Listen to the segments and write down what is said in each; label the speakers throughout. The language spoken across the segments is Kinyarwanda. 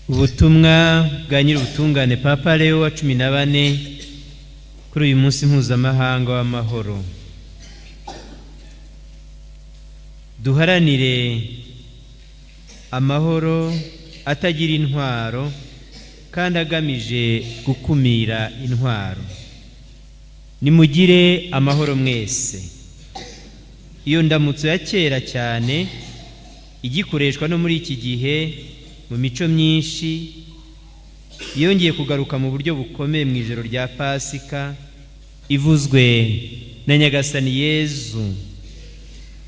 Speaker 1: Ubutumwa bwa Nyirubutungane Papa Leo wa 14 kuri uyu munsi mpuzamahanga w'amahoro. Duharanire amahoro atagira intwaro kandi agamije gukumira intwaro. Nimugire amahoro mwese. Iyo ndamutso ya kera cyane igikoreshwa no muri iki gihe mu mico myinshi yongeye kugaruka mu buryo bukomeye mu ijoro rya Pasika, ivuzwe na Nyagasani Yezu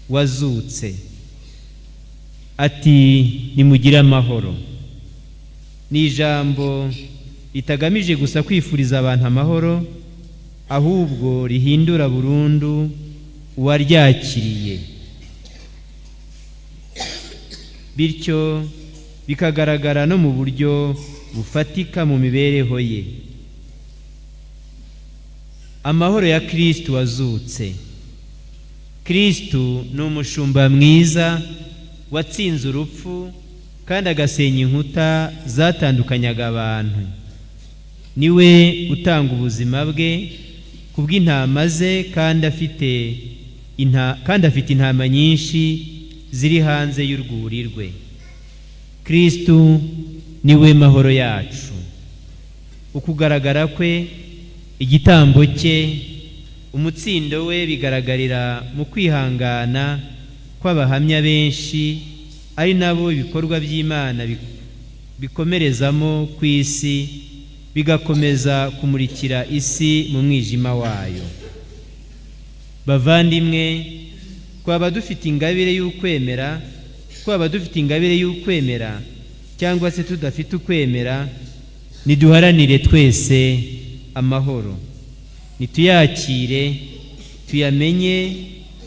Speaker 1: wazutse ati nimugire amahoro. Ni ijambo ritagamije gusa kwifuriza abantu amahoro, ahubwo rihindura burundu uwaryakiriye, bityo bikagaragara no mu buryo bufatika mu mibereho ye. Amahoro ya Kristo wazutse. Kristo ni umushumba mwiza watsinze urupfu kandi agasenya inkuta zatandukanyaga abantu. Niwe utanga ubuzima bwe kubw'intama ze kandi afite intama nyinshi ziri hanze y'urwuri rwe. Kristo niwe mahoro yacu. Ukugaragara kwe, igitambo cye, umutsindo we bigaragarira mu kwihangana kw'abahamya benshi, ari nabo ibikorwa by'Imana bikomerezamo ku isi, bigakomeza kumurikira isi mu mwijima wayo. Bavandimwe, twaba dufite ingabire y'ukwemera cyangwa se tudafite ukwemera, niduharanire twese amahoro. Nituyakire, tuyamenye,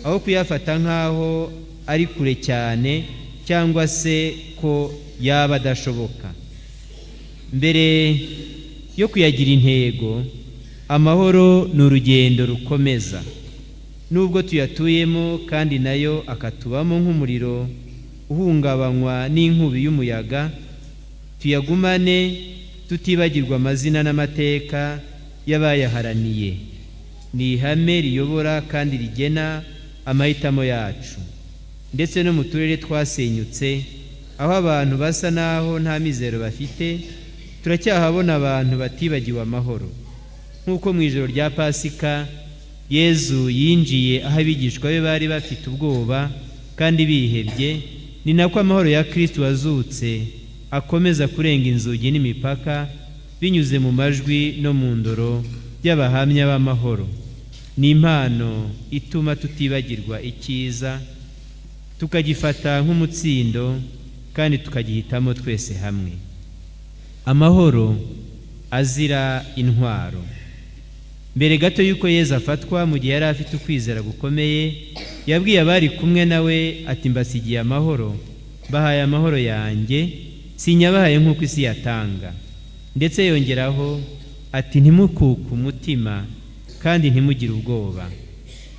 Speaker 1: aho kuyafata nk'aho ari kure cyane cyangwa se ko yaba adashoboka. Mbere yo kuyagira intego, amahoro ni urugendo rukomeza. Nubwo tuyatuyemo kandi nayo akatubamo nk'umuriro uhungabanywa n'inkubi y'umuyaga, tuyagumane tutibagirwa amazina n'amateka y'abayaharaniye. Ni ihame riyobora kandi rigena amahitamo yacu. Ndetse no mu turere twasenyutse, aho abantu basa naho nta mizero bafite, turacyahabona abantu batibagiwe amahoro. Nk'uko mu ijoro rya Pasika Yezu yinjiye aho abigishwa be bari bafite ubwoba kandi bihebye, ni nako amahoro ya Kristo wazutse akomeza kurenga inzugi n'imipaka, binyuze mu majwi no mu ndoro y'abahamya b'amahoro. Ni impano ituma tutibagirwa icyiza, tukagifata nk'umutsindo kandi tukagihitamo twese hamwe. Amahoro azira intwaro. Mbere gato yuko Yezu afatwa, mu gihe yari afite ukwizera gukomeye, yabwiye abari kumwe nawe ati mbasigiye amahoro, bahaye amahoro yanjye, sinyabahaye nk'uko isi yatanga. Ndetse yongeraho ati ntimukuke umutima kandi ntimugire ubwoba.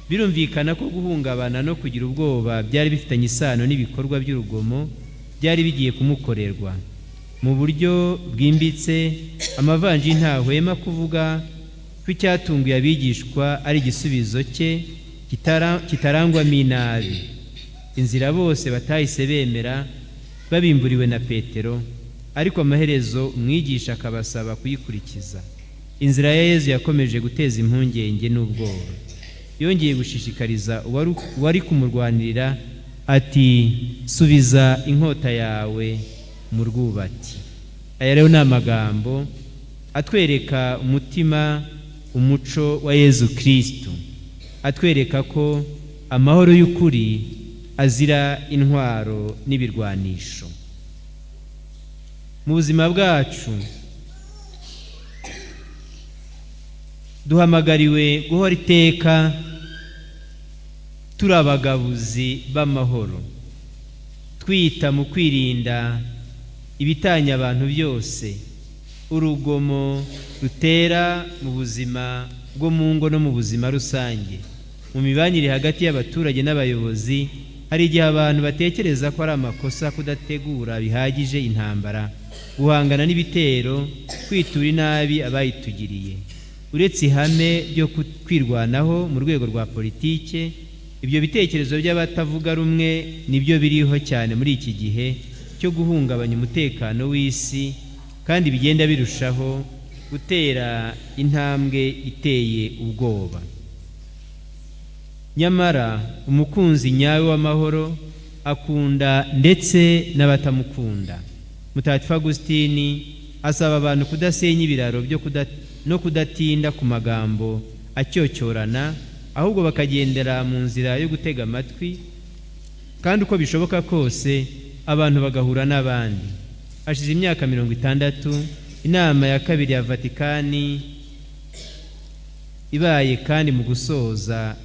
Speaker 1: Birumvikana ko guhungabana no kugira ubwoba byari bifitanye isano n'ibikorwa by'urugomo byari bigiye kumukorerwa. Mu buryo bwimbitse, amavanjiri ntahwema kuvuga ko icyatunguye abigishwa ari igisubizo cye kitarangwamo inabi. Inzira bose batahise bemera, babimburiwe na Petero, ariko amaherezo umwigisha akabasaba kuyikurikiza. Inzira ya Yezu yakomeje guteza impungenge n'ubwoba. Yongeye gushishikariza uwari kumurwanirira ati subiza inkota yawe mu rwubati. Aya rero ni amagambo atwereka umuco wa Yezu Kristo, atwereka ko amahoro y'ukuri azira intwaro n'ibirwanisho. Mu buzima bwacu duhamagariwe guhora iteka turi abagabuzi b'amahoro, twita mu kwirinda ibitanya abantu byose, urugomo rutera mu buzima bwo mu ngo no mu buzima rusange, mu mibanire hagati y'abaturage n'abayobozi hari igihe abantu batekereza ko ari amakosa kudategura bihagije intambara, guhangana n'ibitero, kwitura inabi abayitugiriye. Uretse ihame ryo kwirwanaho mu rwego rwa politike, ibyo bitekerezo by'abatavuga rumwe nibyo biriho cyane muri iki gihe cyo guhungabanya umutekano w'isi, kandi bigenda birushaho gutera intambwe iteye ubwoba. Nyamara umukunzi nyawe w'amahoro akunda ndetse n'abatamukunda. Mutagatifu Agustini asaba abantu kudasenya ibiraro no kudatinda ku magambo acyocyorana, ahubwo bakagendera mu nzira yo gutega amatwi, kandi uko bishoboka kose abantu bagahura n'abandi. Hashize imyaka 60 inama ya kabiri ya Vatikani ibaye, kandi mu gusoza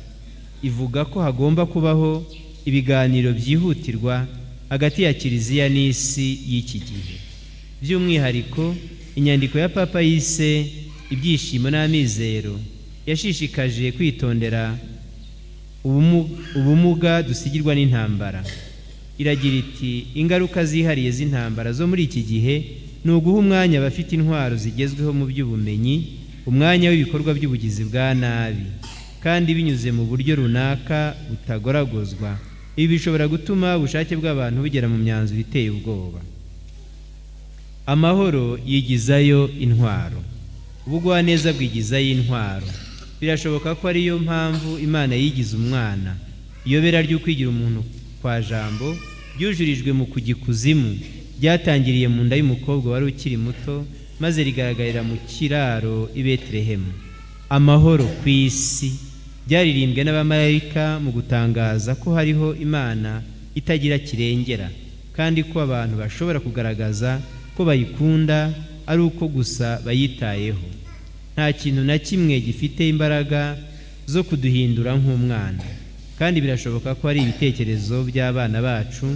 Speaker 1: ivuga ko hagomba kubaho ibiganiro byihutirwa hagati ya Kiliziya n'isi y'iki gihe. By'umwihariko inyandiko ya Papa yise Ibyishimo n'Amizero yashishikaje kwitondera ubumuga dusigirwa n'intambara. Iragira iti ingaruka zihariye z'intambara zo muri iki gihe ni uguha umwanya abafite intwaro zigezweho mu by'ubumenyi, umwanya w'ibikorwa by'ubugizi bwa nabi, kandi binyuze mu buryo runaka butagoragozwa. Ibi bishobora gutuma ubushake bw'abantu bugera mu myanzuro iteye ubwoba. Amahoro yigizayo intwaro, ubugwaneza bwigizayo intwaro. Birashoboka ko ariyo mpamvu Imana yigize umwana. Iyobera ry'ukwigira umuntu kwa jambo ryujurijwe mu kugikuzimu ryatangiriye mu nda y'umukobwa wari ukiri muto, maze rigaragarira mu kiraro i Betelehemu. Amahoro ku isi byaririmbwe n'abamarayika mu gutangaza ko hariho Imana itagira kirengera, kandi ko abantu bashobora kugaragaza ko bayikunda ari uko gusa bayitayeho. Nta kintu na kimwe gifite imbaraga zo kuduhindura nk'umwana, kandi birashoboka ko ari ibitekerezo by'abana bacu,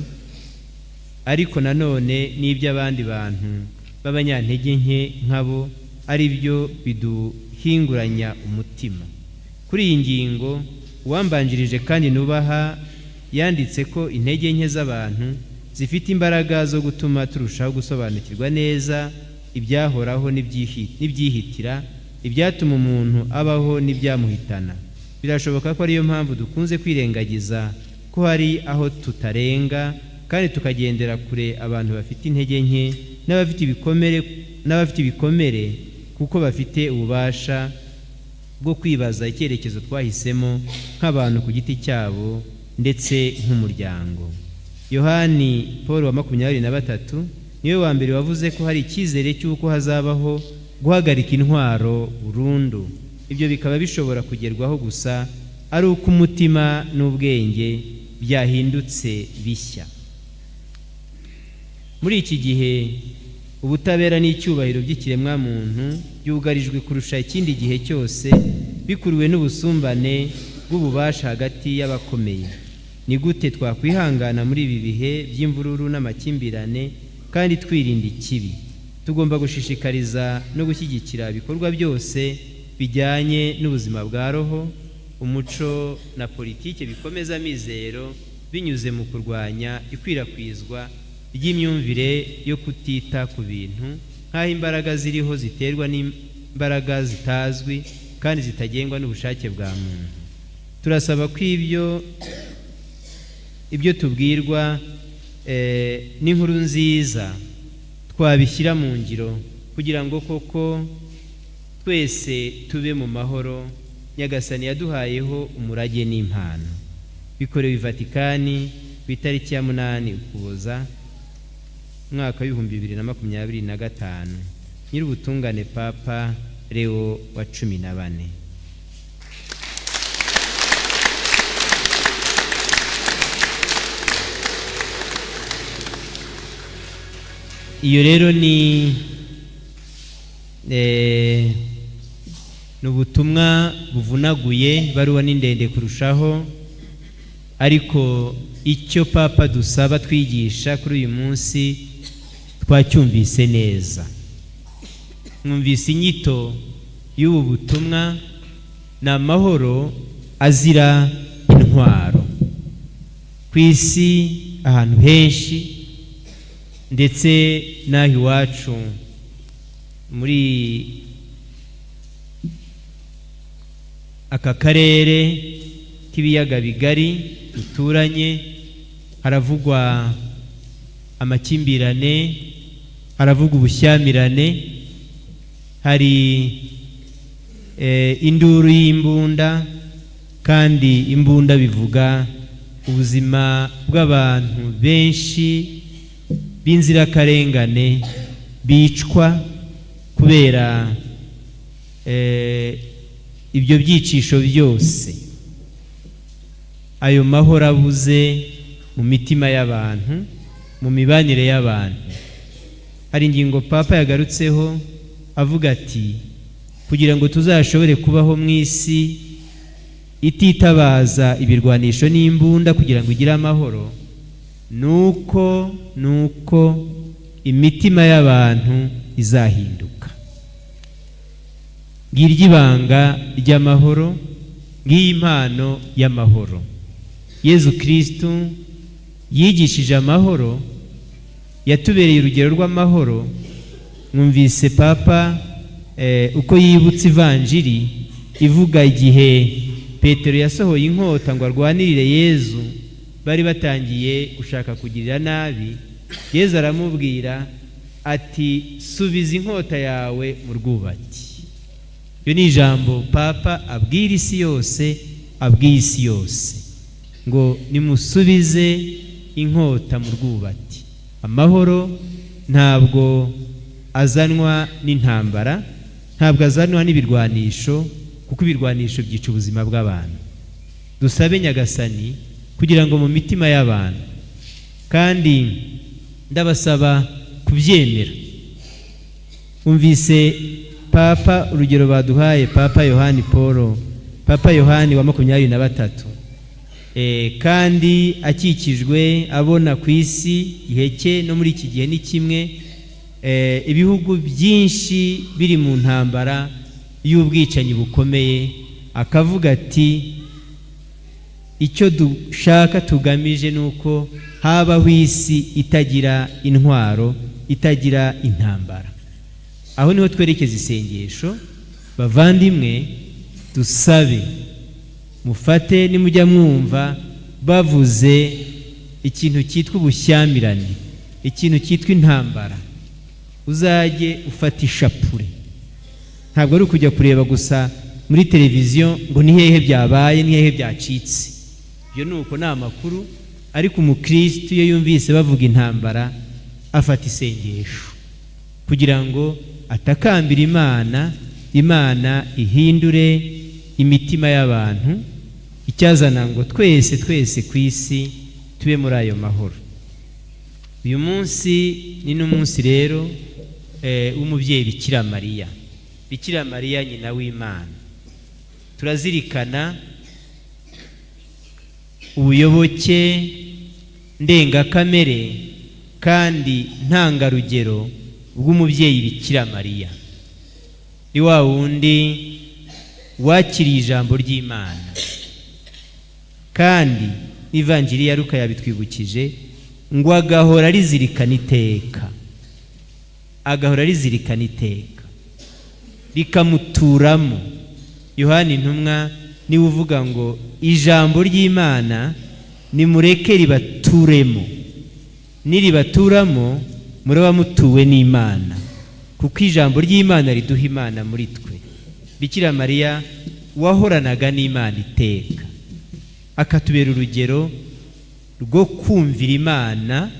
Speaker 1: ariko nanone n'iby'abandi bantu b'abanyantege nke nkabo ari byo biduhinguranya umutima. Kuri iyi ngingo uwambanjirije kandi nubaha yanditse ko intege nke z'abantu zifite imbaraga zo gutuma turushaho gusobanukirwa neza ibyahoraho n'ibyihitira, ibyatuma umuntu abaho n'ibyamuhitana. Birashoboka ko ariyo mpamvu dukunze kwirengagiza ko hari aho tutarenga, kandi tukagendera kure abantu bafite intege nke n'abafite ibikomere, kuko bafite ububasha bwo kwibaza icyerekezo twahisemo nk'abantu ku giti cyabo ndetse nk'umuryango. Yohani Paul wa 23 niwe wa mbere wavuze ko hari icyizere cy'uko hazabaho guhagarika intwaro burundu. Ibyo bikaba bishobora kugerwaho gusa ari uko umutima n'ubwenge byahindutse bishya. Muri iki gihe ubutabera n'icyubahiro by'ikiremwa muntu byugarijwe kurusha ikindi gihe cyose, bikuruwe n'ubusumbane bw'ububasha hagati y'abakomeye. Ni gute twakwihangana muri ibi bihe by'imvururu n'amakimbirane kandi twirinda ikibi? Tugomba gushishikariza no gushyigikira ibikorwa byose bijyanye n'ubuzima bwa roho, umuco na politike bikomeza amizero, binyuze mu kurwanya ikwirakwizwa ry'imyumvire yo kutita ku bintu nk'aho imbaraga ziriho ziterwa n'imbaraga zitazwi kandi zitagengwa n'ubushake bwa muntu. Turasaba ko ibyo tubwirwa n'inkuru nziza twabishyira mu ngiro, kugira ngo koko twese tube mu mahoro Nyagasani yaduhayeho umurage n'impano. Bikorewe i Vatikani ku itariki ya 8 Ukuboza mwaka w'2025. Nyir'ubutungane Papa Leo wa 14. Iyo rero ni ubutumwa buvunaguye, baruwa ni ndende kurushaho, ariko icyo Papa dusaba twigisha kuri uyu munsi twacyumvise neza. Mwumvise inyito y'ubu butumwa ni amahoro azira intwaro. ku isi ahantu henshi ndetse n'aho iwacu muri aka karere k'ibiyaga bigari duturanye haravugwa amakimbirane, haravugwa ubushyamirane, hari induru y'imbunda, kandi imbunda bivuga ubuzima bw'abantu benshi b'inzirakarengane bicwa kubera ibyo byicisho byose. Ayo mahoro abuze mu mitima y'abantu, mu mibanire y'abantu. Hari ingingo Papa yagarutseho avuga ati kugira ngo tuzashobore kubaho mu isi ititabaza ibirwanisho n'imbunda kugira ngo igire amahoro, nuko imitima y'abantu izahinduka. Ngiryo ibanga ry'amahoro, ngiyi impano y'amahoro. Yezu Kristu yigishije amahoro, yatubereye urugero rw'amahoro. Mwumvise Papa uko yibutse ivanjiri ivuga igihe Petero yasohoye inkota ngo arwanirire Yezu, bari batangiye gushaka kugirira nabi. Yezu aramubwira ati subiza inkota yawe mu rwubati. Iyo ni ijambo Papa abwira isi yose, abwiye isi yose ngo nimusubize inkota mu rwubati. Amahoro ntabwo azanwa n'intambara, ntabwo azanwa n'ibirwanisho, kuko ibirwanisho byica ubuzima bw'abantu. Dusabe Nyagasani kugira ngo mu mitima y'abantu, kandi ndabasaba kubyemera. Umvise Papa urugero baduhaye, Papa Yohani Paul, Papa Yohani wa 23, kandi akikijwe abona ku isi igihe cye no muri iki gihe ni kimwe, ibihugu byinshi biri mu ntambara y'ubwicanyi bukomeye, akavuga ati icyo dushaka tugamije nuko habaho isi itagira intwaro, itagira intambara. Aho niho twerekeza isengesho. Bavandimwe, dusabe mufate nimujya mwumva bavuze ikintu cyitwa ubushyamirane, ikintu cyitwa intambara, uzajye ufata ishapure. Ntabwo ari ukujya kureba gusa muri televiziyo ngo ni hehe byabaye, ni hehe byacitse. Ibyo nuko ni amakuru, ariko umukristo iyo yumvise bavuga intambara afata isengesho kugira ngo atakambira Imana, Imana ihindure imitima y'abantu, icyazana ngo twese ku isi tube muri ayo mahoro. Uyu munsi ni n'umunsi rero w'umubyeyi Bikira Mariya, Bikira Mariya nyina w'Imana. Turazirikana ubuyoboke ndengakamere kandi ntangarugero bw'umubyeyi Bikira Mariya. Ni wa wundi wakiriye ijambo ry'Imana, kandi ivanjiri ya Luka yabitwibukije ngo agahora rizirikana iteka, agahora rizirikana iteka, rikamuturamo. Yohani intumwa niwe uvuga ngo ijambo ry'Imana nimureke ribaturemo, niribaturamo muraba mutuwe n'Imana, kuko ijambo ry'Imana riduha Imana muri twe. Bikira Mariya wahoranaga n'Imana iteka, akatubera urugero rwo kumvira Imana,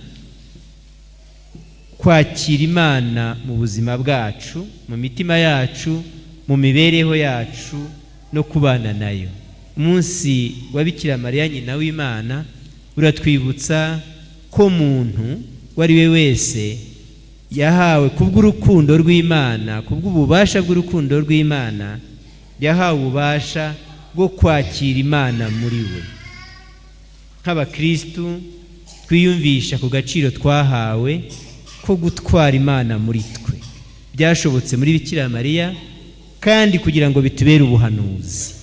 Speaker 1: kwakira Imana mu buzima bwacu, mu mitima yacu, mu mibereho yacu, no kubana nayo. Umunsi wa Bikira Mariya nyina w'Imana uratwibutsa ko muntu wari we wese yahawe kubw'urukundo rw'Imana, kubw'ububasha bw'urukundo rw'Imana, yahawe ububasha bwo kwakira Imana muri we. Nk'abakristu twiyumvisha ku gaciro twahawe ko gutwara Imana muri twe. Byashobotse muri Bikira Mariya, kandi kugira ngo bitubere ubuhanuzi.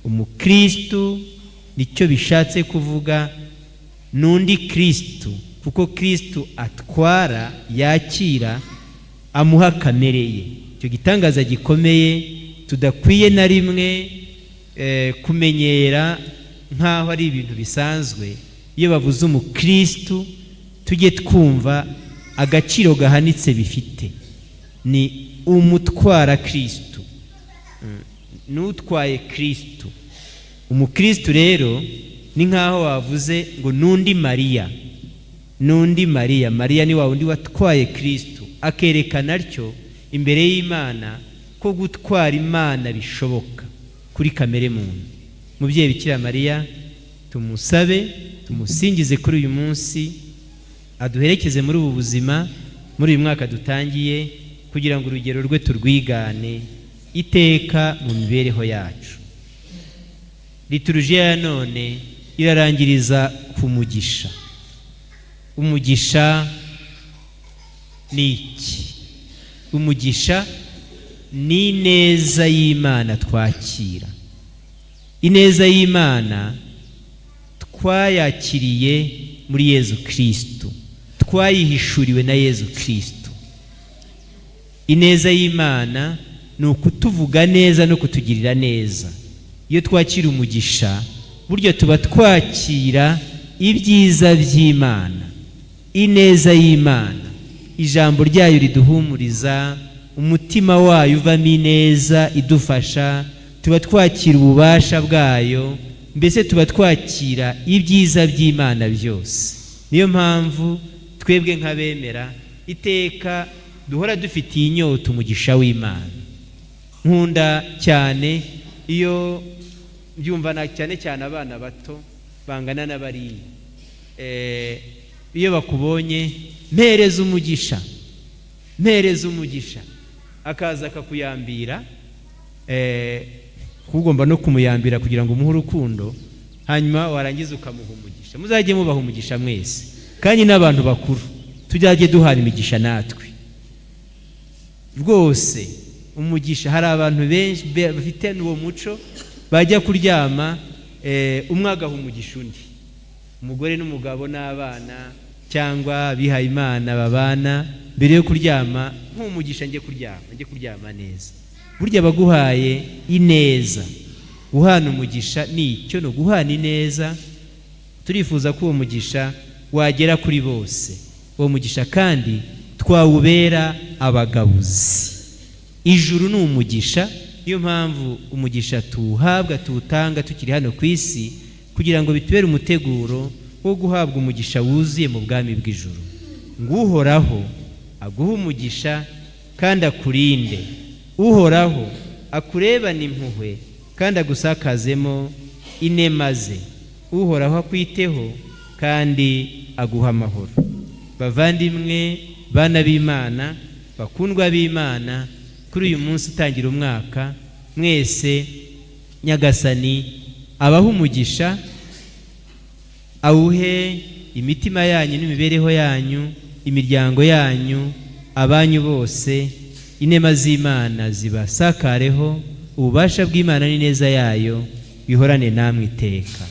Speaker 1: Umukristu nicyo bishatse kuvuga n'undi Kristo, kuko Kristo atwara, yakira, amuha kamere ye. Icyo gitangaza gikomeye tudakwiye na rimwe kumenyera nk'aho ari ibintu bisanzwe. Iyo bavuze umukristo tujye twumva agaciro gahanitse bifite. Ni umutwara Kristo, n'utwaye Kristo. Umukristo rero ni nk'aho wavuze ngo n'undi Mariya. N'undi Mariya, Mariya ni wa wundi watwaye Kristo, akerekana atyo imbere y'Imana ko gutwara Imana bishoboka kuri kamere muntu. Mubyeyi Bikira Mariya, tumusabe, tumusingize kuri uyu munsi, aduherekeze muri ubu buzima, muri uyu mwaka dutangiye, kugira ngo urugero rwe turwigane iteka mu mibereho yacu. Liturujia ya none irarangiriza ku mugisha. Umugisha ni iki? Umugisha ni ineza y'Imana twakira. Ineza y'Imana twayakiriye muri Yezu Kristo, twayihishuriwe na Yezu Kristo. Ineza y'Imana ni ukutuvuga neza no kutugirira neza. Iyo twakira umugisha, buryo tuba twakira ibyiza by'Imana, ineza y'Imana, ijambo ryayo riduhumuriza, umutima wayo uvamo ineza idufasha, tuba twakira ububasha bwayo, mbese tuba twakira ibyiza by'Imana byose. Niyo mpamvu twebwe nk'abemera iteka duhora dufitiye inyota umugisha w'Imana. Nkunda cyane iyo byumva cyane abana bato bangana n'abariya, iyo bakubonye mpereza umugisha, mpereza umugisha, akaza akakuyambira, kugomba no kumuyambira kugira ngo umuhe urukundo, hanyuma warangiza ukamuha umugisha. Muzajye mubaha umugisha mwese, kandi n'abantu bakuru tujye duhana imigisha natwe rwose. Umugisha, hari abantu benshi bafite uwo muco, bajya kuryama umwe agaha umugisha undi, umugore n'umugabo n'abana, cyangwa abihaye Imana babana, mbere yo kuryama nk'umugisha, njye kuryama neza. Burya baguhaye ineza. Guhana umugisha ni icyo, no guhana ineza. Turifuza ko uwo mugisha wagera kuri bose. Uwo mugisha kandi twawubera abagabuzi. Ijuru ni umugisha, niyo mpamvu umugisha tuwuhabwa, tuwutanga tukiri hano ku isi, kugira ngo bitubere umuteguro wo guhabwa umugisha wuzuye mu bwami bw'ijuru. Nguhoraho aguha umugisha kandi akurinde. Uhoraho akurebana impuhwe kandi agusakazemo inema ze. Uhoraho akwiteho kandi aguha amahoro. Bavandimwe, bana b'Imana, bakundwa b'Imana, kuri uyu munsi utangira umwaka, mwese Nyagasani abaha umugisha, awuhe imitima yanyu n'imibereho yanyu, imiryango yanyu, abanyu bose. Inema z'Imana zibasakareho, ububasha bw'Imana n'ineza yayo bihorane namwe iteka.